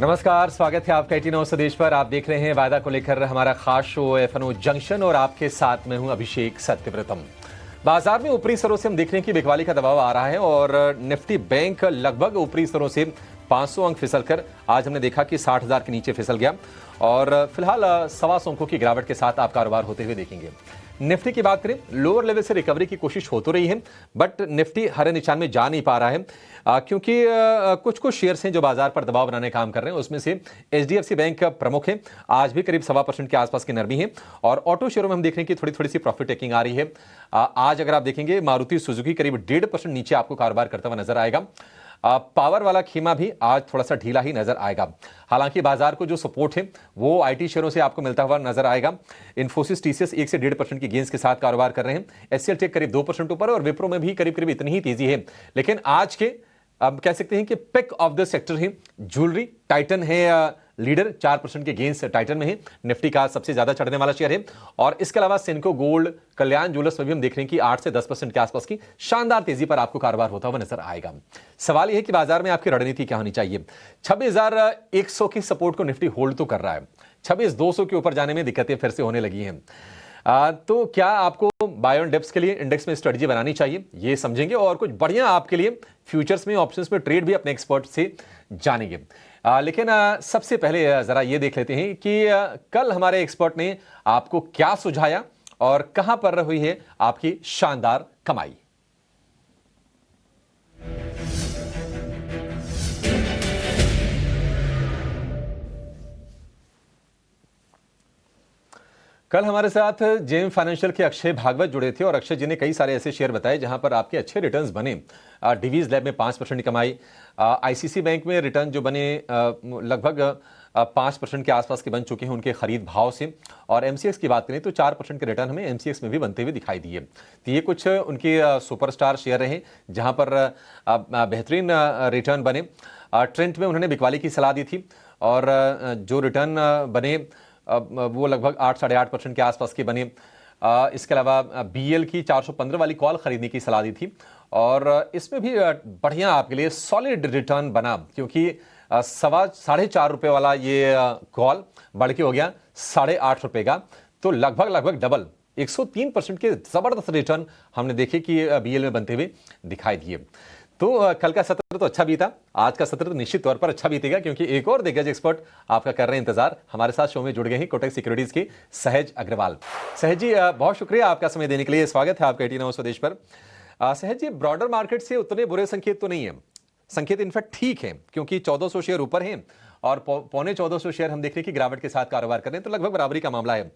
नमस्कार, स्वागत है आपका 89 स्वदेश पर। आप देख रहे हैं वायदा को लेकर हमारा खास शो एफएनओ जंक्शन और आपके साथ मैं हूं अभिषेक सत्यव्रतम। बाजार में ऊपरी स्तरों से हम देख रहे हैं कि बिकवाली का दबाव आ रहा है और निफ्टी बैंक लगभग ऊपरी स्तरों से 500 अंक फिसलकर आज हमने देखा कि 60,000 के नीचे फिसल गया और फिलहाल 125 अंकों की गिरावट के साथ आप कारोबार होते हुए देखेंगे। निफ्टी की बात करें, लोअर लेवल से रिकवरी की कोशिश हो तो रही है, बट निफ्टी हरे निशान में जा नहीं पा रहा है क्योंकि कुछ कुछ शेयर्स हैं जो बाजार पर दबाव बनाने काम कर रहे हैं। उसमें से एचडीएफसी बैंक प्रमुख है, आज भी करीब 1.25% के आसपास की नरमी है और ऑटो शेयरों में हम देख रहे हैं कि थोड़ी थोड़ी सी प्रॉफिट टेकिंग आ रही है। आज अगर आप देखेंगे मारुति सुजुकी करीब 1.5% नीचे आपको कारोबार करता हुआ नजर आएगा। पावर वाला खीमा भी आज थोड़ा सा ढीला ही नजर आएगा। हालांकि बाजार को जो सपोर्ट है वो आईटी शेयरों से आपको मिलता हुआ नजर आएगा। इन्फोसिस टीसीएस 1 से 1.5% की गेंस के साथ कारोबार कर रहे हैं। एचसीएल टेक करीब 2% ऊपर और विप्रो में भी करीब करीब इतनी ही तेजी है। लेकिन आज के अब कह सकते हैं कि पिक ऑफ द सेक्टर है ज्वेलरी। टाइटन है लीडर, 4% के गेंस टाइटन में है। निफ्टी का सबसे ज्यादा चढ़ने वाला शेयर है और इसके अलावा सेनको गोल्ड, कल्याण ज्वेलर्स में भी हम देख रहे हैं कि 8 से 10% के आसपास की शानदार तेजी पर आपको कारोबार होता हुआ नजर आएगा। सवाल यह है कि बाजार में आपकी रणनीति क्या होनी चाहिए। 26,100 की सपोर्ट को निफ्टी होल्ड तो कर रहा है, 26,200 के ऊपर जाने में दिक्कतें फिर से होने लगी हैं। तो क्या आपको बाय ऑन डिप्स के लिए इंडेक्स में स्ट्रेटजी बनानी चाहिए, ये समझेंगे और कुछ बढ़िया आपके लिए फ्यूचर्स में, ऑप्शंस में ट्रेड भी अपने एक्सपर्ट से जानेंगे। लेकिन सबसे पहले जरा ये देख लेते हैं कि कल हमारे एक्सपर्ट ने आपको क्या सुझाया और कहां पर हुई है आपकी शानदार कमाई। कल हमारे साथ जेएम फाइनेंशियल के अक्षय भागवत जुड़े थे और अक्षय जी ने कई सारे ऐसे शेयर बताए जहां पर आपके अच्छे रिटर्न्स बने। डिवीज लैब में 5% की कमाई, आईसीसी बैंक में रिटर्न जो बने लगभग 5% के आसपास के बन चुके हैं उनके खरीद भाव से। और एमसीएक्स की बात करें तो 4% के रिटर्न हमें एमसीएक्स में भी बनते हुए दिखाई दिए। तो ये कुछ उनके सुपरस्टार शेयर रहे जहां पर बेहतरीन रिटर्न बने। ट्रेंट में उन्होंने बिकवाली की सलाह दी थी और जो रिटर्न बने वो लगभग 8-8.5% के आसपास के बने। इसके अलावा बीएल की 415 वाली कॉल खरीदने की सलाह दी थी और इसमें भी बढ़िया आपके लिए सॉलिड रिटर्न बना क्योंकि 4.5 रुपए वाला ये कॉल बढ़ के हो गया 8.5 रुपए का। तो लगभग डबल 103% के जबरदस्त रिटर्न हमने देखे कि बीएल में बनते हुए दिखाई दिए। तो कल का सत्र तो अच्छा बीता, आज का सत्र तो निश्चित तौर पर अच्छा बीतेगा क्योंकि एक और दिग्गज एक्सपर्ट आपका कर रहे हैं इंतजार। हमारे साथ शो में जुड़ गए हैं कोटक सिक्योरिटीज के सहज अग्रवाल। सहज जी, बहुत शुक्रिया आपका समय देने के लिए। स्वागत है आपका 89 स्वदेश पर। सहज जी, ब्रॉडर मार्केट से उतने बुरे संकेत तो नहीं है, संकेत इनफैक्ट ठीक है क्योंकि 1400 शेयर ऊपर हैं और 1450 शेयर हम देख रहे हैं कि गिरावट के साथ कारोबार कर रहे हैं, तो लगभग बराबरी का मामला है।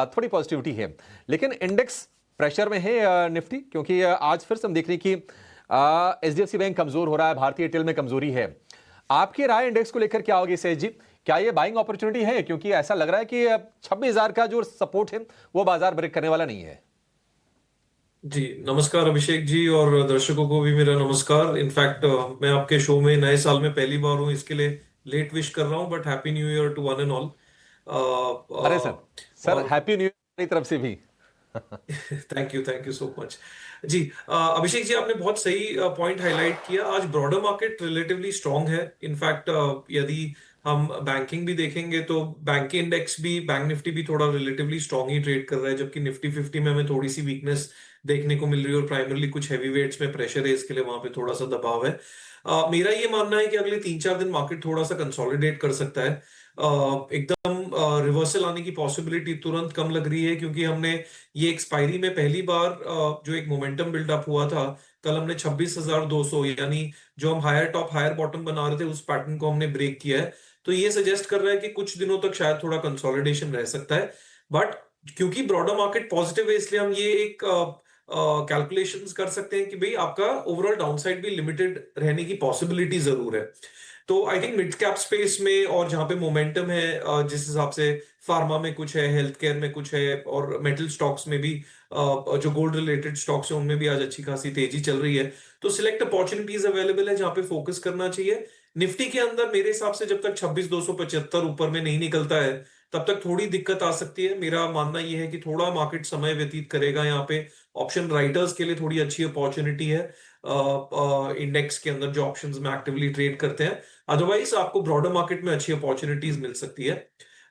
थोड़ी पॉजिटिविटी है लेकिन इंडेक्स प्रेशर में है निफ्टी क्योंकि आज फिर से हम देख रहे हैं कि एचडीएफसी बैंक कमजोर हो रहा है, भारतीय एयरटेल में कमजोरी है। आपकी राय इंडेक्स को लेकर क्या होगी सहज जी? क्या ये बाइंग अपॉर्चुनिटी है क्योंकि ऐसा लग रहा है कि 26,000 का जो सपोर्ट है वो बाजार ब्रेक करने वाला नहीं है। जी नमस्कार अभिषेक जी, और दर्शकों को भी मेरा नमस्कार। इनफैक्ट मैं आपके शो में नए साल में पहली बार हूँ, इसके लिए लेट विश कर रहा हूँ, but happy new year to one and all. अरे सर, सर और हैप्पी न्यू ईयर मेरी तरफ से भी। Thank you so much. जी अभिषेक जी, आपने बहुत सही पॉइंट हाईलाइट किया। आज ब्रॉडर मार्केट रिलेटिवली स्ट्रांग है। इनफैक्ट यदि हम बैंकिंग भी देखेंगे तो बैंक इंडेक्स भी, बैंक निफ्टी भी थोड़ा रिलेटिवली स्ट्रांग ही ट्रेड कर रहा है, जबकि निफ्टी 50 में हमें थोड़ी सी वीकनेस देखने को मिल रही है और प्राइमरली कुछ हैवी वेट्स में प्रेशर है, इसके लिए वहां पे थोड़ा सा दबाव है। मेरा ये मानना है कि अगले 3-4 दिन मार्केट थोड़ा सा कंसोलिडेट कर सकता है। एकदम रिवर्सल आने की पॉसिबिलिटी तुरंत कम लग रही है क्योंकि हमने ये एक्सपायरी में पहली बार जो एक मोमेंटम बिल्डअप हुआ था, कल हमने 26,200 यानी जो हम हायर टॉप हायर बॉटम बना रहे थे उस पैटर्न को हमने ब्रेक किया है। तो ये सजेस्ट कर रहा है कि कुछ दिनों तक शायद थोड़ा कंसोलिडेशन रह सकता है। बट क्योंकि ब्रॉडर मार्केट पॉजिटिव है, इसलिए हम ये एक कैलकुलेशंस कर सकते हैं कि भाई आपका ओवरऑल डाउनसाइड भी लिमिटेड रहने की पॉसिबिलिटी जरूर है। तो I think mid cap space में और जहां पे मोमेंटम है, जिस हिसाब से फार्मा में कुछ है, हेल्थ केयर में कुछ है और मेटल स्टॉक्स में भी, जो गोल्ड रिलेटेड स्टॉक्स है उनमें भी आज अच्छी खासी तेजी चल रही है। तो सिलेक्ट अपॉर्चुनिटीज अवेलेबल है जहां पे फोकस करना चाहिए। निफ्टी के अंदर मेरे हिसाब से जब तक 26,275 ऊपर में नहीं निकलता है, तब तक थोड़ी दिक्कत आ सकती है। मेरा मानना यह है कि थोड़ा मार्केट समय व्यतीत करेगा यहाँ पे। ऑप्शन राइटर्स के लिए थोड़ी अच्छी अपॉर्चुनिटी है इंडेक्स के अंदर जो ऑप्शंस में एक्टिवली ट्रेड करते हैं। अदरवाइज आपको ब्रॉडर मार्केट में अच्छी अपॉर्चुनिटीज मिल सकती है।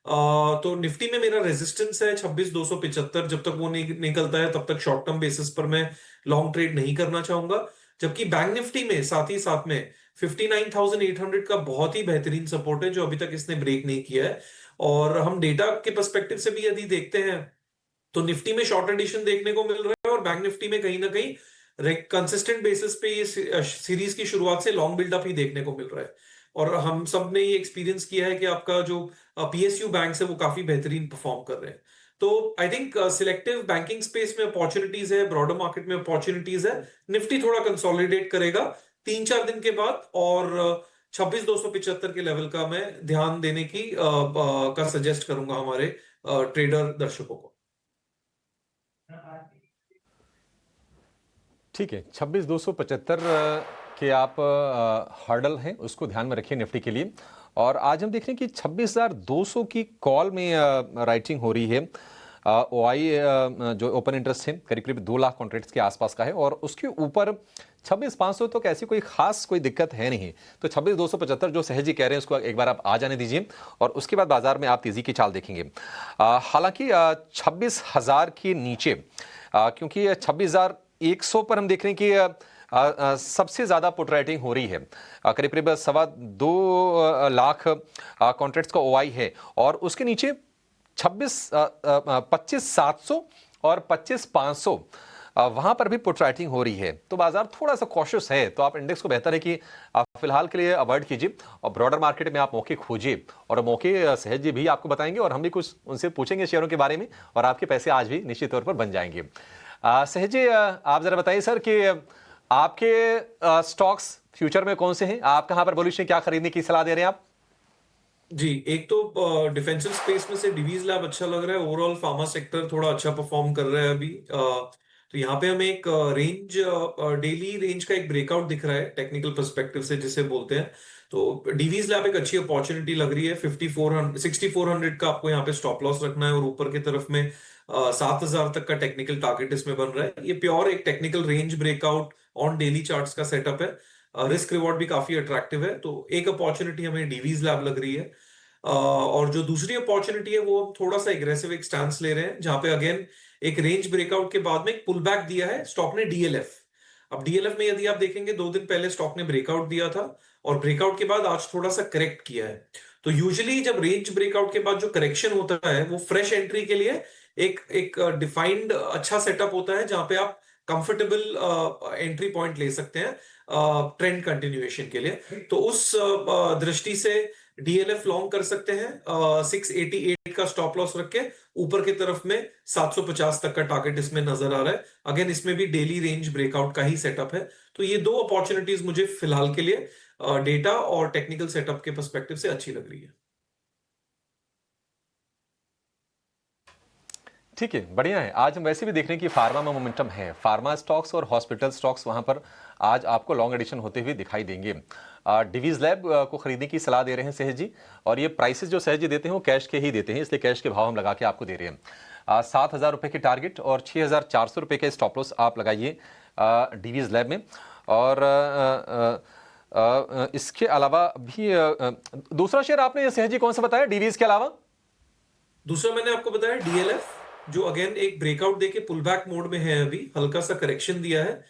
तो निफ्टी में मेरा रेजिस्टेंस है 26,275। जब तक वो नहीं निकलता है तब तक शॉर्ट टर्म बेसिस पर मैं लॉन्ग ट्रेड नहीं करना चाहूंगा। जबकि बैंक निफ्टी में साथ ही साथ में 59,800 का बहुत ही बेहतरीन सपोर्ट है जो अभी तक इसने ब्रेक नहीं किया है। और हम डेटा के पर्सपेक्टिव से भी यदि देखते हैं तो निफ्टी में शॉर्ट एडिशन देखने को मिल रहा है और बैंक निफ्टी में कहीं ना कहीं कंसिस्टेंट बेसिस पे ये सीरीज की शुरुआत से लॉन्ग बिल्डअप ही देखने को मिल रहा है। और हम सब ने ये एक्सपीरियंस किया है कि आपका जो पीएसयू बैंक है वो काफी बेहतरीन परफॉर्म कर रहे हैं। तो I think selective banking space में अपॉर्चुनिटीज है, ब्रॉडर मार्केट में अपॉर्चुनिटीज है। निफ्टी थोड़ा कंसोलिडेट करेगा 3-4 दिन के बाद, और 26,275 के लेवल का मैं ध्यान देने की का सजेस्ट करूंगा हमारे ट्रेडर दर्शकों को। ठीक है, 26,275 के आप हर्डल हैं, उसको ध्यान में रखिए निफ्टी के लिए। और आज हम देख रहे हैं कि 26,200 की कॉल में राइटिंग हो रही है। ओआई जो ओपन इंटरेस्ट है करीब करीब 2 लाख कॉन्ट्रैक्ट्स के आसपास का है, और उसके ऊपर 26,500 तो ऐसी कोई खास कोई दिक्कत है नहीं। तो 26,275 जो सहज जी कह रहे हैं उसको एक बार आप आ जाने दीजिए, और उसके बाद बाजार में आप तेजी की चाल देखेंगे। हालांकि 26,000 के नीचे, क्योंकि 26,100 पर हम देख रहे हैं कि सबसे ज्यादा पुट राइटिंग हो रही है। करीब करीब 2.25 लाख कॉन्ट्रैक्ट्स का ओआई है, और उसके नीचे 25,700 और 25,500 वहां पर भी पुट राइटिंग हो रही है। तो बाजार थोड़ा सा कॉशियस है, तो आप इंडेक्स को बेहतर है कि आप फिलहाल के लिए अवॉइड कीजिए, और ब्रॉडर मार्केट में आप मौके खोजिए। और मौके सहज जी भी आपको बताएंगे, और हम भी कुछ उनसे पूछेंगे शेयरों के बारे में, और आपके पैसे आज भी निश्चित तौर पर बन जाएंगे। सहज जी, आप जरा बताइए सर कि आपके स्टॉक्स फ्यूचर में कौन से हैं, आप कहां पर बुलिश हैं, क्या खरीदने की सलाह दे रहे हैं आप? जी, एक तो डिफेंसिव स्पेस में से डिवीज लैब अच्छा लग रहा है। ओवरऑल फार्मा सेक्टर थोड़ा अच्छा परफॉर्म कर रहा है अभी। तो यहाँ पे हमें एक रेंज, डेली रेंज का एक ब्रेकआउट दिख रहा है टेक्निकल पर्सपेक्टिव से जिसे बोलते हैं। तो डिवीज लैब एक अच्छी अपॉर्चुनिटी लग रही है। 6400 का आपको यहाँ पे स्टॉप लॉस रखना है, और ऊपर की तरफ में 7,000 तक का टेक्निकल टारगेट इसमें बन रहा है। ये प्योर एक technical range breakout on daily charts का सेटअप है। रिस्क रिवॉर्ड भी काफी अट्रैक्टिव है, तो एक अपॉर्चुनिटी हमें डीवीज लैब लग रही है। और जो दूसरी अपॉर्चुनिटी है वो हम थोड़ा सा एग्रेसिव एक स्टांस ले रहे हैं, जहां पे अगेन एक रेंज ब्रेकआउट के बाद में एक पुल बैक दिया है स्टॉक ने डीएलएफ। अब डीएलएफ में यदि आप देखेंगे 2 दिन पहले स्टॉक ने ब्रेकआउट दिया था, और ब्रेकआउट के बाद आज थोड़ा सा करेक्ट किया है। तो यूजुअली जब रेंज ब्रेकआउट के बाद जो करेक्शन होता है वो फ्रेश एंट्री के लिए एक एक डिफाइंड अच्छा सेटअप होता है, जहां पे आप कंफर्टेबल एंट्री पॉइंट ले सकते हैं ट्रेंड कंटिन्यूएशन के लिए। तो उस दृष्टि से डीएलएफ लॉन्ग कर सकते हैं 688 का स्टॉप लॉस रख के। ऊपर की तरफ में 750 तक का टारगेट इसमें नजर आ रहा है। अगेन इसमें भी डेली रेंज ब्रेकआउट का ही सेटअप है। तो ये दो अपॉर्चुनिटीज मुझे फिलहाल के लिए डेटा और टेक्निकल सेटअप के पर्सपेक्टिव से अच्छी लग रही है। ठीक है, बढ़िया है। आज हम वैसे भी देख रहे हैं कि फार्मा में मोमेंटम है। फार्मा स्टॉक्स और हॉस्पिटल स्टॉक्स वहां पर आज आपको लॉन्ग एडिशन होते हुए दिखाई देंगे। डिवीज लैब को खरीदने की सलाह दे रहे हैं सहज जी, और ये प्राइसेस जो सहज जी देते हैं वो कैश के ही देते हैं, इसलिए कैश के भाव हम लगा के आपको दे रहे हैं। 7,000 रुपए के टारगेट और 6,400 रुपए के स्टॉप लॉस आप लगाइए डिवीज लैब में। और इसके अलावा भी दूसरा शेयर आपने सहज जी कौन सा बताया डीवीज के अलावा? दूसरा मैंने आपको बताया डीएलएफ, जो अगेन एक ब्रेकआउट देके पुल बैक मोड में है, अभी हल्का सा करेक्शन दिया है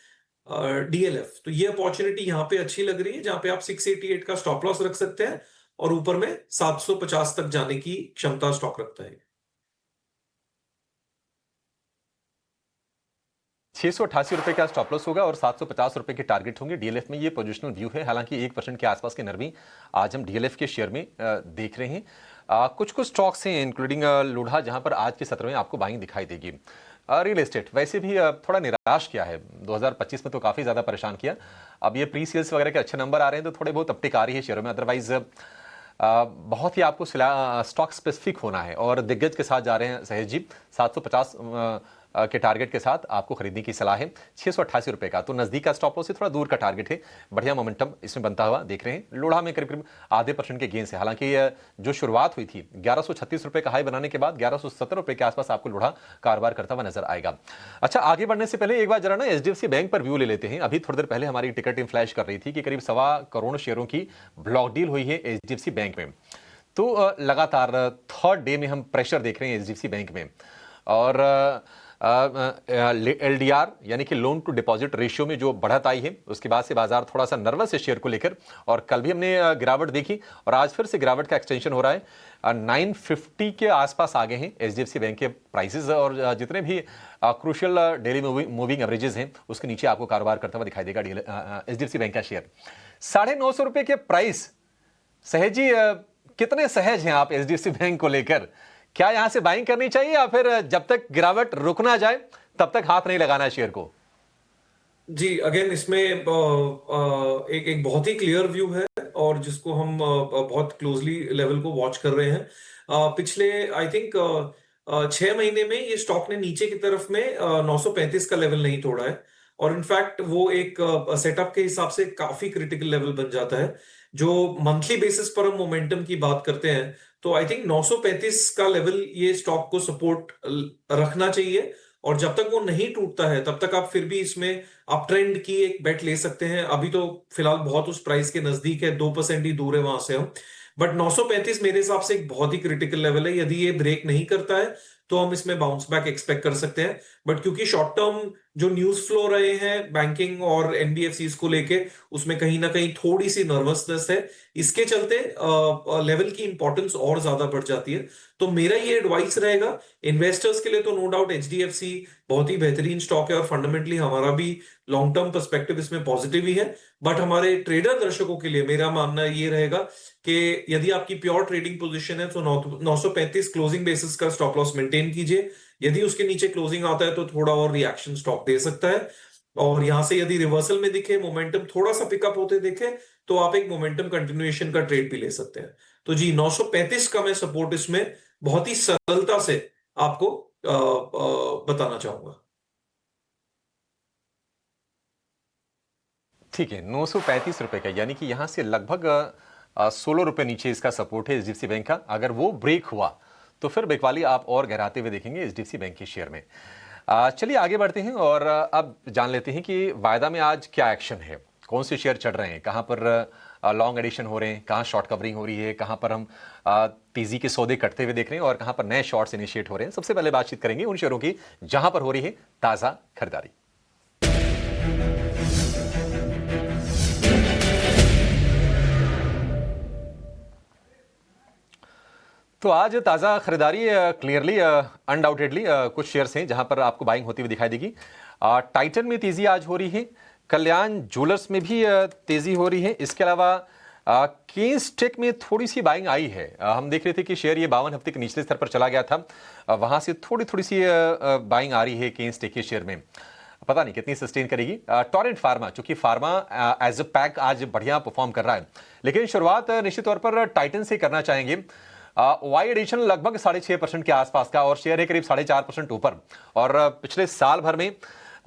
डीएलएफ। तो ये अपॉर्चुनिटी यहाँ पे अच्छी लग रही है, जहां पे आप 688 का स्टॉप लॉस रख सकते हैं, और ऊपर में 750 तक जाने की क्षमता स्टॉक रखता है। 688 रुपए का स्टॉप लॉस होगा और 750 रुपए के टारगेट होंगे डीएलएफ में। ये पोजिशनल व्यू है। हालांकि 1% के आसपास की नरमी आज हम डीएलएफ के शेयर में देख रहे हैं। कुछ कुछ स्टॉक्स हैं इंक्लूडिंग लुढ़ा, जहां पर आज के सत्र में आपको बाइंग दिखाई देगी। रियल एस्टेट वैसे भी थोड़ा निराश किया है, 2025 में तो काफी ज्यादा परेशान किया। अब ये प्री सेल्स वगैरह के अच्छे नंबर आ रहे हैं तो थोड़े बहुत अपटिक आ रही है शेयरों में। अदरवाइज बहुत ही आपको स्टॉक स्पेसिफिक होना है, और दिग्गज के साथ जा रहे हैं सहज जी। 750 के टारगेट के साथ आपको खरीदने की सलाह है। 688 रुपए का, तो नजदीक का स्टॉप लॉस से थोड़ा दूर का टारगेट है। बढ़िया मोमेंटम इसमें बनता हुआ देख रहे हैं। लोढ़ा में करीब करीब आधे % के गेन से, हालांकि जो शुरुआत हुई थी 1136 रुपए का हाई बनाने के बाद 1170 रुपए के आसपास आपको लोढ़ा कारोबार करता हुआ नजर आएगा। अच्छा, आगे बढ़ने से पहले एक बार जरा ना एचडीएफसी बैंक पर व्यू ले लेते हैं। अभी थोड़ी देर पहले हमारी टिकर टीम फ्लैश कर रही थी कि करीब 1.25 करोड़ शेयरों की ब्लॉक डील हुई है एचडीएफसी बैंक में। तो लगातार थर्ड डे में हम प्रेशर देख रहे हैं एचडीएफसी बैंक में, और एलडीआर यानी कि लोन टू डिपॉजिट रेशियो में जो बढ़त आई है उसके बाद से बाजार थोड़ा सा नर्वस है शेयर को लेकर, और कल भी हमने गिरावट देखी और आज फिर से गिरावट का एक्सटेंशन हो रहा है। 950 के आसपास आ गए हैं एचडीएफसी बैंक के प्राइसेस, और जितने भी क्रूशियल डेली मूविंग एवरेजेस हैं उसके नीचे आपको कारोबार करता हुआ दिखाई देगा एचडीएफसी बैंक का शेयर। 950 रुपए के प्राइस, सहज जी कितने सहज हैं आप एचडीएफसी बैंक को लेकर? क्या यहां से बाइंग करनी चाहिए या फिर जब तक गिरावट रुक ना जाए तब तक हाथ नहीं लगाना है शेयर को? जी, अगेन इसमें एक बहुत ही क्लियर व्यू है और जिसको हम बहुत क्लोजली लेवल को वॉच कर रहे हैं। पिछले आई थिंक 6 महीने में ये स्टॉक ने नीचे की तरफ में 935 का लेवल नहीं तोड़ा है, और इनफैक्ट वो एक सेटअप के हिसाब से काफी क्रिटिकल लेवल बन जाता है। जो मंथली बेसिस पर हम मोमेंटम की बात करते हैं तो आई थिंक 935 का लेवल ये स्टॉक को सपोर्ट रखना चाहिए, और जब तक वो नहीं टूटता है तब तक आप फिर भी इसमें अप ट्रेंड की एक बेट ले सकते हैं। अभी तो फिलहाल बहुत उस प्राइस के नजदीक है, 2% ही दूर है वहां से हम, बट 935 मेरे हिसाब से एक बहुत ही क्रिटिकल लेवल है। यदि ये ब्रेक नहीं करता है तो हम इसमें बाउंस बैक एक्सपेक्ट कर सकते हैं, बट क्योंकि शॉर्ट टर्म जो न्यूज फ्लो रहे हैं बैंकिंग और एनबीएफसीज को लेके उसमें कहीं ना कहीं थोड़ी सी नर्वसनेस है, इसके चलते लेवल की इंपॉर्टेंस और ज्यादा बढ़ जाती है। तो मेरा ये एडवाइस रहेगा इन्वेस्टर्स के लिए, तो नो डाउट एचडीएफसी बहुत ही बेहतरीन स्टॉक है और फंडामेंटली हमारा भी लॉन्ग टर्म पर्सपेक्टिव इसमें पॉजिटिव ही है, बट हमारे ट्रेडर दर्शकों के लिए मेरा मानना ये रहेगा कि यदि आपकी प्योर ट्रेडिंग पोजीशन है तो 935 क्लोजिंग बेसिस का स्टॉप लॉस मेंटेन कीजिए। यदि उसके नीचे क्लोजिंग आता है तो थोड़ा और रिएक्शन स्टॉक दे सकता है, और यहां से यदि रिवर्सल में दिखे, मोमेंटम थोड़ा सा पिकअप होते दिखे तो आप एक मोमेंटम कंटिन्यूएशन का ट्रेड भी ले सकते हैं। तो जी 935 का मैं सपोर्ट इसमें बहुत ही सरलता से आपको बताना चाहूंगा। ठीक है, 935 रुपए का, यानी कि यहां से लगभग 16 रुपए नीचे इसका सपोर्ट है एचडीएफसी बैंक का। अगर वो ब्रेक हुआ तो फिर बिकवाली आप और गहराते हुए देखेंगे एचडीएफसी बैंक के शेयर में। चलिए आगे बढ़ते हैं और अब जान लेते हैं कि वायदा में आज क्या एक्शन है, कौन से शेयर चढ़ रहे हैं, कहां पर लॉन्ग एडिशन हो रहे हैं, कहां शॉर्ट कवरिंग हो रही है, कहां पर हम तेजी के सौदे कटते हुए देख रहे हैं और कहां पर नए शॉर्ट्स इनिशिएट हो रहे हैं। सबसे पहले बातचीत करेंगे उन शेयरों की जहां पर हो रही है ताजा खरीदारी। तो आज ताज़ा खरीदारी क्लियरली अनडाउटेडली कुछ शेयर्स हैं जहां पर आपको बाइंग होती हुई दिखाई देगी। टाइटन में तेजी आज हो रही है, कल्याण ज्वेलर्स में भी तेजी हो रही है। इसके अलावा केंसटेक में थोड़ी सी बाइंग आई है। हम देख रहे थे कि शेयर ये 52 हफ्ते के निचले स्तर पर चला गया था, वहां से थोड़ी सी बाइंग आ रही है केंसटेक के शेयर में, पता नहीं कितनी सस्टेन करेगी। टोरेंट फार्मा, चूंकि फार्मा एज अ पैक आज बढ़िया परफॉर्म कर रहा है, लेकिन शुरुआत निश्चित तौर पर टाइटन से करना चाहेंगे। वाई एडिशन लगभग 6.5% के आसपास का और शेयर है करीब 4.5% ऊपर, और पिछले साल भर में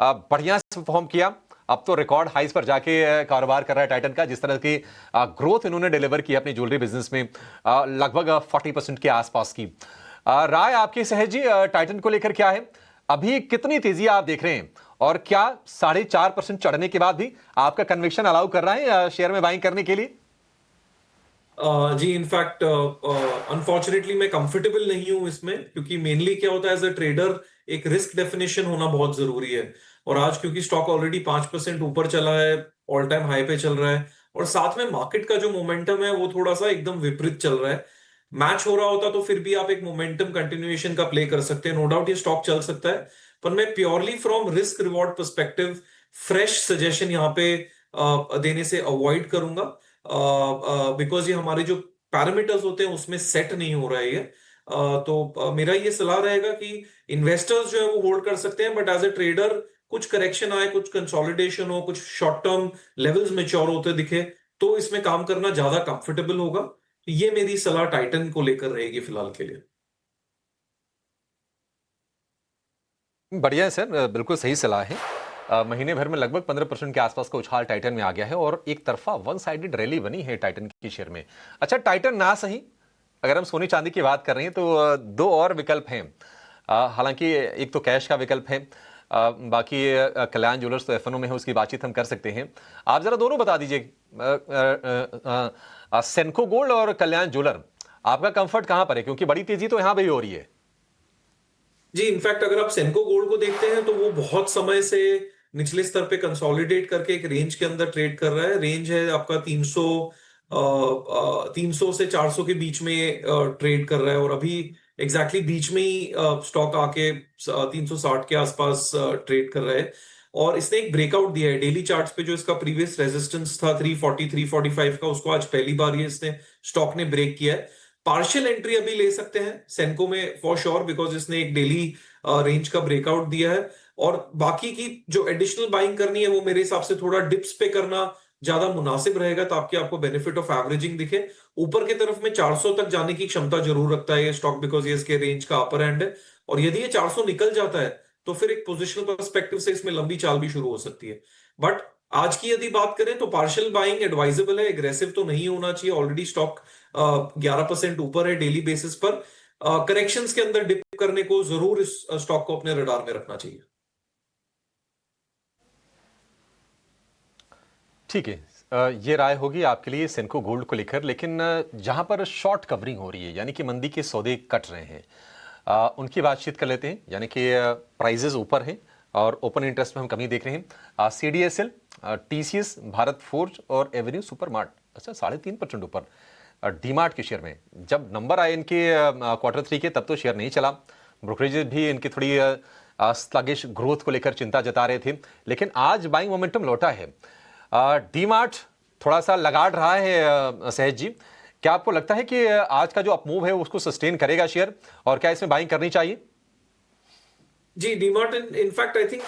बढ़िया से परफॉर्म किया। अब तो रिकॉर्ड हाइस पर जाके कारोबार कर रहा है टाइटन का। जिस तरह की ग्रोथ इन्होंने डिलीवर की अपनी ज्वेलरी बिजनेस में, लगभग 40% के आसपास की। राय आपकी सहज जी टाइटन को लेकर क्या है? अभी कितनी तेजी आप देख रहे हैं और क्या 4.5% चढ़ने के बाद भी आपका कन्विक्शन अलाउ कर रहा है शेयर में बाइंग करने के लिए? जी इनफैक्ट अनफॉर्चुनेटली मैं कंफर्टेबल नहीं हूं इसमें, क्योंकि मेनली क्या होता है एज अ ट्रेडर एक रिस्क डेफिनेशन होना बहुत जरूरी है, और आज क्योंकि स्टॉक ऑलरेडी 5% ऊपर चला है, ऑल टाइम हाई पे चल रहा है, और साथ में मार्केट का जो मोमेंटम है वो थोड़ा सा एकदम विपरीत चल रहा है। मैच हो रहा होता तो फिर भी आप एक मोमेंटम कंटिन्यूएशन का प्ले कर सकते हैं, नो डाउट ये स्टॉक चल सकता है, पर मैं purely from risk reward perspective fresh suggestion यहाँ पे देने से अवॉइड करूंगा, बिकॉज ये हमारे जो पैरामीटर्स होते हैं उसमें सेट नहीं हो रहा है ये। तो मेरा ये सलाह रहेगा कि इन्वेस्टर्स जो है वो होल्ड कर सकते हैं, बट एज ए ट्रेडर कुछ करेक्शन आए, कुछ कंसोलिडेशन हो, कुछ शॉर्ट टर्म लेवल्स मेच्योर होते दिखे तो इसमें काम करना ज्यादा कंफर्टेबल होगा। तो ये मेरी सलाह टाइटन को लेकर रहेगी फिलहाल के लिए। बढ़िया है सर, बिल्कुल सही सलाह है। महीने भर में लगभग 15% के आसपास का उछाल टाइटन में आ गया है और एक तरफा वन साइडेड रैली बनी है टाइटन की शेयर में। अच्छा, टाइटन ना सही, अगर हम सोने चांदी की बात कर रहे हैं तो दो और विकल्प हैं। हालांकि एक तो कैश का विकल्प है, बाकी कल्याण ज्वेलर्स तो एफएनओ में है, उसकी बातचीत हम कर सकते हैं। आप जरा दोनों बता दीजिए, सेनको गोल्ड और कल्याण ज्वेलर, आपका कंफर्ट कहां पर है, क्योंकि बड़ी तेजी तो यहां भी हो रही है। जी, इनफैक्ट अगर आप सेनको गोल्ड को देखते हैं तो वो बहुत समय से निचले स्तर पे कंसोलिडेट करके एक रेंज के अंदर ट्रेड कर रहा है। रेंज है आपका 300 से 400 के बीच में ट्रेड कर रहा है, और अभी एग्जैक्टली बीच में ही स्टॉक आके 360 के आसपास ट्रेड कर रहा है। और इसने एक ब्रेकआउट दिया है डेली चार्ट्स पे। जो इसका प्रीवियस रेजिस्टेंस था 340 345 का, उसको आज पहली बार ये इसने स्टॉक ने ब्रेक किया है। पार्शियल एंट्री अभी ले सकते हैं सेनको में फॉर श्योर, बिकॉज इसने एक डेली रेंज का ब्रेकआउट दिया है। और बाकी की जो एडिशनल बाइंग करनी है वो मेरे हिसाब से थोड़ा डिप्स पे करना ज्यादा मुनासिब रहेगा, ताकि आपको बेनिफिट ऑफ एवरेजिंग दिखे। ऊपर की तरफ में 400 तक जाने की क्षमता जरूर रखता है ये स्टॉक, बिकॉज ये इसके रेंज का अपर एंड है। और यदि ये 400 निकल जाता है तो फिर एक पोजिशनल पर्सपेक्टिव से इसमें लंबी चाल भी शुरू हो सकती है। बट आज की यदि बात करें तो पार्शियल बाइंग एडवाइजेबल है, एग्रेसिव तो नहीं होना चाहिए। ऑलरेडी स्टॉक 11% ऊपर है डेली बेसिस पर। करेक्शंस के अंदर डिप करने को जरूर इस स्टॉक को अपने रडार में रखना चाहिए। ठीक है, ये राय होगी आपके लिए सेनको गोल्ड को लेकर, लेकिन जहां पर शॉर्ट कवरिंग हो रही है, यानी कि मंदी के सौदे कट रहे हैं, उनकी बातचीत कर लेते हैं। यानी कि प्राइजेस ऊपर हैं और ओपन इंटरेस्ट में हम कमी देख रहे हैं। सीडीएसएल, टीसीएस, भारत फोर्ज और एवेन्यू सुपरमार्ट, अच्छा 3.5% ऊपर। डीमार्ट के शेयर में जब नंबर आए इनके Q3 के, तब तो शेयर नहीं चला। ब्रोकरेज भी इनकी थोड़ी स्लगिश ग्रोथ को लेकर चिंता जता रहे थे, लेकिन आज बाइंग मोमेंटम लौटा है। डीमार्ट थोड़ा सा लगाड़ रहा है। सहज जी, क्या आपको लगता है कि आज का जो अपमूव है उसको सस्टेन करेगा शेयर, और क्या इसमें बाइंग करनी चाहिए? जी, DMart in fact I think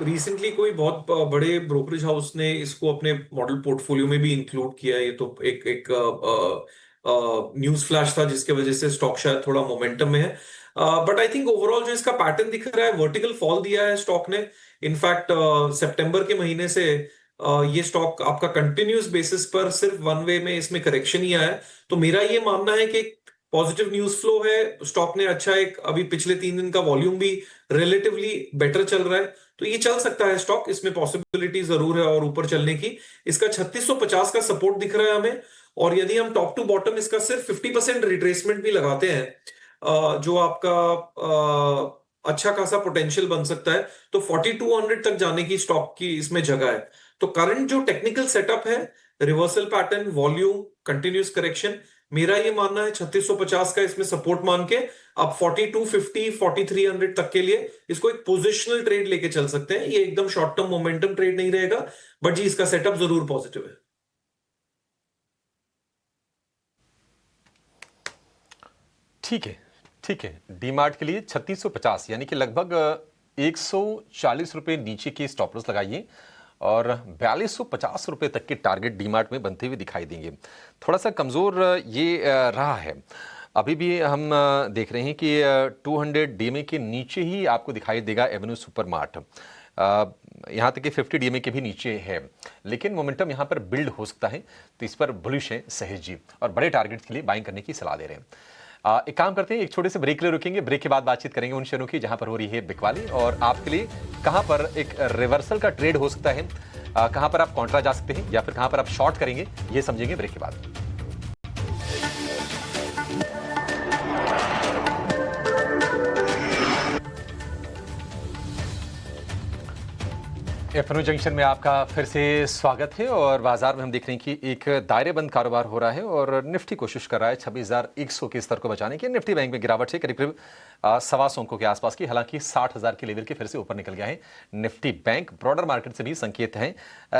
recently कोई बहुत बड़े ब्रोकरेज हाउस ने इसको अपने मॉडल पोर्टफोलियो में भी इंक्लूड किया है। ये तो एक न्यूज फ्लैश था जिसके वजह से स्टॉक शायद थोड़ा मोमेंटम में है। बट आई थिंक ओवरऑल जो इसका पैटर्न दिख रहा है, वर्टिकल फॉल दिया है स्टॉक ने। इनफैक्ट सितंबर के महीने से ये स्टॉक आपका कंटिन्यूस बेसिस पर सिर्फ वन वे में इसमें करेक्शन ही आया है। तो मेरा ये मानना है कि पॉजिटिव न्यूज फ्लो है। स्टॉक ने अच्छा, एक अभी पिछले 3 दिन का वॉल्यूम भी रिलेटिवली बेटर चल रहा है, तो ये चल सकता है स्टॉक। इसमें पॉसिबिलिटी जरूर है और ऊपर चलने की। इसका 3650 का सपोर्ट दिख रहा है हमें। और यदि हम टॉप टू बॉटम इसका सिर्फ 50% रिट्रेसमेंट भी लगाते हैं, जो आपका अच्छा खासा पोटेंशियल बन सकता है, तो 4200 तक जाने की स्टॉक की इसमें जगह है। तो करंट जो टेक्निकल सेटअप है, reversal pattern, volume, continuous correction, मेरा ये मानना है 3650 का इसमें सपोर्ट मान के आप 4250 4300 तक के लिए इसको एक पोजिशनल ट्रेड लेके चल सकते हैं। ये एकदम शॉर्ट टर्म मोमेंटम ट्रेड नहीं रहेगा, बट जी इसका सेटअप जरूर पॉजिटिव है। ठीक है, ठीक है। डीमार्ट के लिए 3650, यानी कि लगभग 140 रुपए नीचे की स्टॉप लॉस लगाइए, और 4250 रुपए तक के टारगेट डीमार्ट में बनते हुए दिखाई देंगे। थोड़ा सा कमज़ोर ये रहा है। अभी भी हम देख रहे हैं कि 200 डीएमए के नीचे ही आपको दिखाई देगा एवेन्यू सुपरमार्ट। यहाँ तक कि 50 डीएमए के भी नीचे है, लेकिन मोमेंटम यहाँ पर बिल्ड हो सकता है, तो इस पर बुलिश है सहज जी, और बड़े टारगेट्स के लिए बाइंग करने की सलाह दे रहे हैं। एक काम करते हैं, एक छोटे से ब्रेक के लिए रुकेंगे। ब्रेक के बाद बातचीत करेंगे उन शेयरों की जहां पर हो रही है बिकवाली, और आपके लिए कहां पर एक रिवर्सल का ट्रेड हो सकता है, कहां पर आप कॉन्ट्रा जा सकते हैं, या फिर कहां पर आप शॉर्ट करेंगे, ये समझेंगे ब्रेक के बाद। एफएनओ जंक्शन में आपका फिर से स्वागत है। और बाजार में हम देख रहे हैं कि एक दायरेबंद कारोबार हो रहा है, और निफ्टी कोशिश कर रहा है 26,100 के स्तर को बचाने की। निफ्टी बैंक में गिरावट है करीब करीब 125 अंकों के आसपास की, हालांकि 60,000 के लेवल के फिर से ऊपर निकल गया है निफ्टी बैंक। ब्रॉडर मार्केट से भी संकेत हैं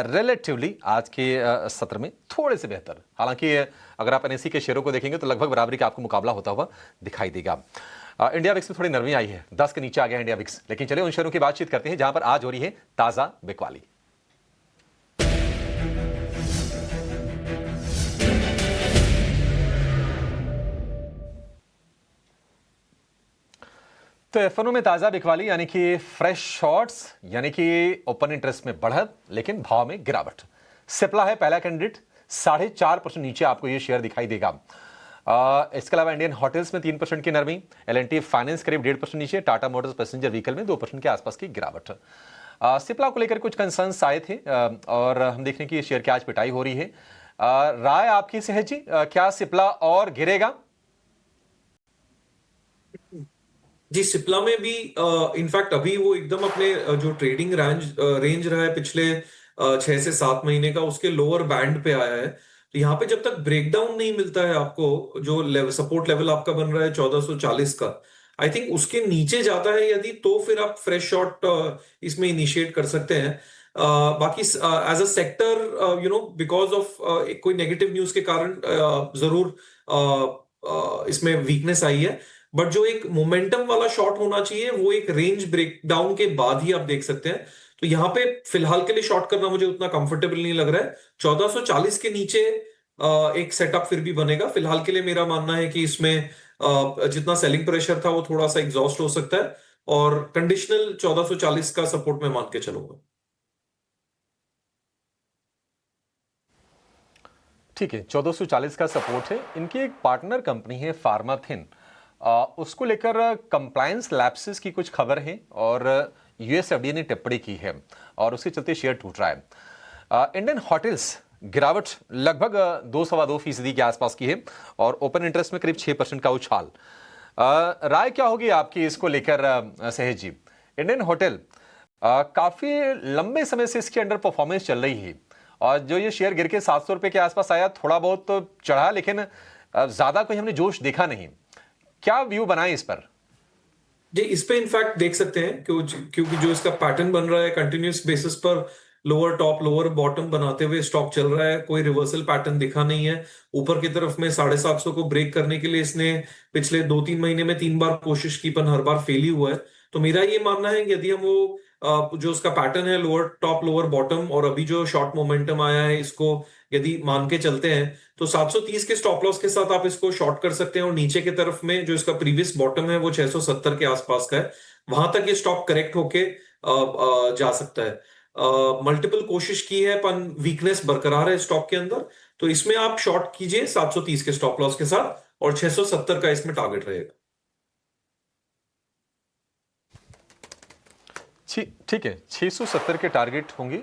रिलेटिवली आज के सत्र में थोड़े से बेहतर। हालांकि अगर आप एनएससी के शेयरों को देखेंगे तो लगभग बराबरी का आपको मुकाबला होता हुआ दिखाई देगा। इंडिया विक्स में थोड़ी नरमी आई है, 10 के नीचे आ गया इंडिया विक्स। लेकिन चलिए उन शेयरों की बातचीत करते हैं जहां पर आज हो रही है ताजा बिकवाली। तो एफएनओ में ताजा बिकवाली यानी कि फ्रेश शॉर्ट्स यानी कि ओपन इंटरेस्ट में बढ़त लेकिन भाव में गिरावट। सिप्ला है पहला कैंडिडेट, 4.5% नीचे आपको ये शेयर दिखाई देगा। इसके अलावा इंडियन होटल्स में 3% की नरमी, एल&टी फाइनेंस करीब 1.5% नीचे, टाटा मोटर्स पैसेंजर व्हीकल में 2% के आसपास की गिरावट। सिप्ला को लेकर कुछ कंसर्न्स आए थे और हम देख रहे हैं कि शेयर की आज पिटाई हो रही है। राय आपकी सहज जी, क्या सिप्ला और गिरेगा? जी, सिप्ला में भी इनफैक्ट अभी वो एकदम अपने जो ट्रेडिंग रेंज रहा है पिछले 6 से 7 महीने का, उसके लोअर बैंड पे आया है। तो यहाँ पे जब तक ब्रेकडाउन नहीं मिलता है आपको, जो सपोर्ट लेवल आपका बन रहा है 1440 का, आई थिंक उसके नीचे जाता है यदि, तो फिर आप फ्रेश शॉट इसमें इनिशिएट कर सकते हैं। बाकी as a sector because of कोई नेगेटिव न्यूज के कारण जरूर इसमें वीकनेस आई है, बट जो एक मोमेंटम वाला शॉट होना चाहिए वो एक रेंज ब्रेकडाउन के बाद ही आप देख सकते हैं। तो यहाँ पे फिलहाल के लिए शॉर्ट करना मुझे उतना कंफर्टेबल नहीं लग रहा है। 1440 के नीचे एक सेटअप फिर भी बनेगा। फिलहाल के लिए मेरा मानना है कि इसमें जितना सेलिंग प्रेशर था वो थोड़ा सा एग्जॉस्ट हो सकता है, और कंडीशनल 1440 का सपोर्ट मैं मान के चलूंगा। ठीक है, 1440 का सपोर्ट है। इनकी एक पार्टनर कंपनी है फार्माथिन, उसको लेकर कंप्लायंस लैप्सेस की कुछ खबर है और यूएस एफडीए ने टिप्पणी की है और उसके चलते शेयर टूट रहा है। इंडियन होटल्स गिरावट लगभग 2-2.25% के आसपास की है और ओपन इंटरेस्ट में करीब 6% का उछाल। राय क्या होगी आपकी इसको लेकर सहज जी? इंडियन होटल काफी लंबे समय से इसकी अंडर परफॉर्मेंस चल रही है और जो ये शेयर गिर के 700 रुपए के आसपास आया, थोड़ा बहुत तो चढ़ा लेकिन ज्यादा कोई हमने जोश देखा नहीं। क्या व्यू बनाए इस पर? जी, इस पे इनफैक्ट देख सकते हैं क्योंकि जो इसका पैटर्न बन रहा है कंटिन्यूस बेसिस पर, लोअर टॉप लोअर बॉटम बनाते हुए स्टॉक चल रहा है, कोई रिवर्सल पैटर्न दिखा नहीं है। ऊपर की तरफ में 750 को ब्रेक करने के लिए इसने पिछले 2-3 महीने में 3 बार कोशिश की, पर हर बार फेल ही हुआ है। तो मेरा ये मानना है कि यदि हम वो जो उसका पैटर्न है लोअर टॉप लोअर बॉटम और अभी जो शॉर्ट मोमेंटम आया है, इसको यदि मान के चलते हैं तो 730 के स्टॉप लॉस के साथ आप इसको शॉर्ट कर सकते हैं, और नीचे की तरफ में जो इसका प्रीवियस बॉटम है वो 670 के आसपास का है, वहां तक ये स्टॉक करेक्ट होके जा सकता है। मल्टीपल कोशिश की है पर वीकनेस बरकरार है स्टॉक के अंदर, तो इसमें आप शॉर्ट कीजिए 730 के स्टॉप लॉस के साथ, और 670 का इसमें टारगेट रहेगा। ठीक है, 670 के टारगेट होंगे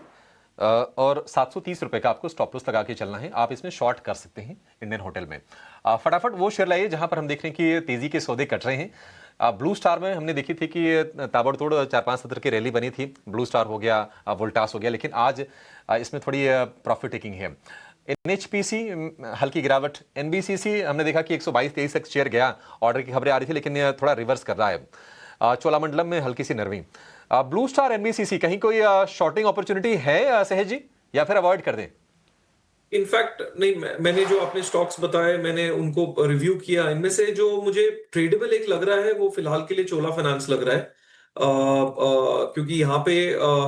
और 730 रुपए का आपको स्टॉप लॉस लगा के चलना है। आप इसमें शॉर्ट कर सकते हैं इंडियन होटल में। फटाफट वो शेयर लाइए जहां पर हम देख रहे हैं कि तेजी के सौदे कट रहे हैं। ब्लू स्टार में हमने देखी थी कि ताबड़तोड़ 4-5 सत्र की रैली बनी थी। ब्लू स्टार हो गया, वोल्टास हो गया, लेकिन आज इसमें थोड़ी प्रॉफिट टेकिंग है। एनएचपीसी हल्की गिरावट। एनबीसीसी हमने देखा कि 122-23 तक शेयर गया, ऑर्डर की खबरें आ रही थी, लेकिन ये थोड़ा रिवर्स कर रहा है। चोलामंडलम में हल्की सी नरमी। ब्लू स्टार एनबीसीसी कहीं कोई शॉर्टिंग अपॉर्चुनिटी है सहज जी, या फिर अवॉइड कर दें? इनफैक्ट नहीं, मैंने जो आपने स्टॉक्स बताए मैंने उनको रिव्यू किया। इनमें से जो मुझे ट्रेडेबल एक लग रहा है वो फिलहाल के लिए चोला फाइनेंस लग रहा है, क्योंकि यहाँ पे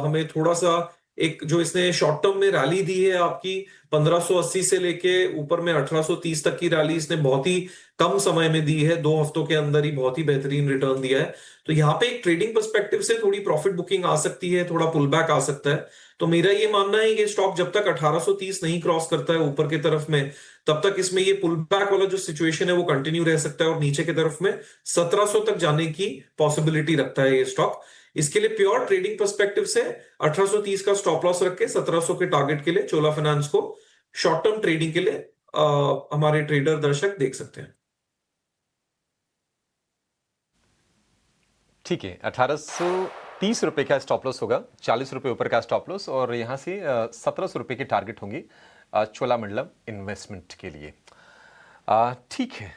हमें थोड़ा सा एक जो इसने शॉर्ट टर्म में रैली दी है आपकी 1580 से लेके ऊपर में 1830 तक की रैली इसने बहुत ही कम समय में दी है, 2 हफ्तों के अंदर ही बहुत ही बेहतरीन रिटर्न दिया है। तो यहाँ पे एक ट्रेडिंग पर्सपेक्टिव से थोड़ी प्रॉफिट बुकिंग आ सकती है, थोड़ा पुल बैक आ सकता है। तो मेरा ये मानना है कि स्टॉक जब तक 1830 नहीं क्रॉस करता है ऊपर की तरफ में, तब तक इसमें ये पुल बैक वाला जो सिचुएशन है वो कंटिन्यू रह सकता है, और नीचे की तरफ में 1700 तक जाने की पॉसिबिलिटी रखता है ये स्टॉक। इसके लिए प्योर ट्रेडिंग पर्सपेक्टिव से 1830 का स्टॉप लॉस रख के 1700 के टारगेट के लिए चोला फाइनेंस को शॉर्ट टर्म ट्रेडिंग के लिए हमारे ट्रेडर दर्शक देख सकते हैं। ठीक है, 1830 रुपए का स्टॉप लॉस होगा, 40 रुपए ऊपर का स्टॉप लॉस, और यहां से 1700 रुपए की टारगेट होंगी चोलामंडलम इन्वेस्टमेंट के लिए। ठीक है,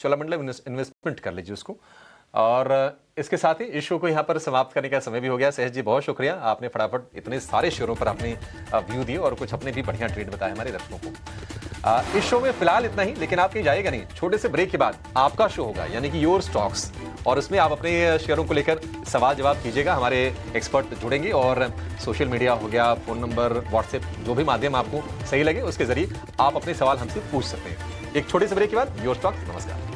चोलामंडलम इन्वेस्टमेंट कर लीजिए उसको। और इसके साथ ही इस शो को यहाँ पर समाप्त करने का समय भी हो गया। सहज जी बहुत शुक्रिया, आपने फटाफट इतने सारे शेयरों पर आपने व्यू दिए और कुछ अपने भी बढ़िया ट्रेड बताए हमारे दर्शकों को। इस शो में फिलहाल इतना ही, लेकिन आप कहीं जाएगा नहीं। छोटे से ब्रेक के बाद आपका शो होगा, यानी कि योर स्टॉक्स, और उसमें आप अपने शेयरों को लेकर सवाल जवाब कीजिएगा। हमारे एक्सपर्ट जुड़ेंगे और सोशल मीडिया हो गया, फोन नंबर, व्हाट्सएप, जो भी माध्यम आपको सही लगे उसके जरिए आप अपने सवाल हमसे पूछ सकते हैं। एक छोटे से ब्रेक के बाद योर स्टॉक्स। नमस्कार।